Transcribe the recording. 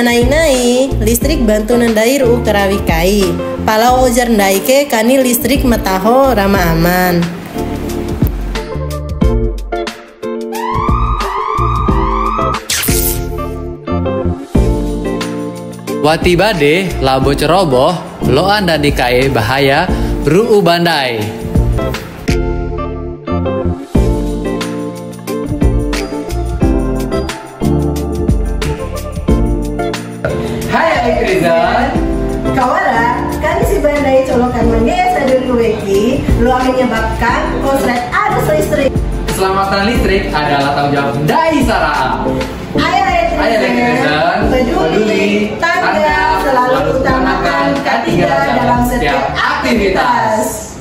nai listrik bantu nandai ru karawi kai. Palau ojar ndai ke kani listrik mataho rama aman. Wati bade labo ceroboh lo anda dikae bahaya ruu bandai. Hai Alikrizan. Kawara, kani si bandai colokan mangga sadun kuweki lo akan menyebabkan konslet arus listrik. Keselamatan listrik adalah tanggung jawab Dai Sarah. Ayo netizen, peduli, tanggap, selalu utamakan K3 dalam setiap aktivitas.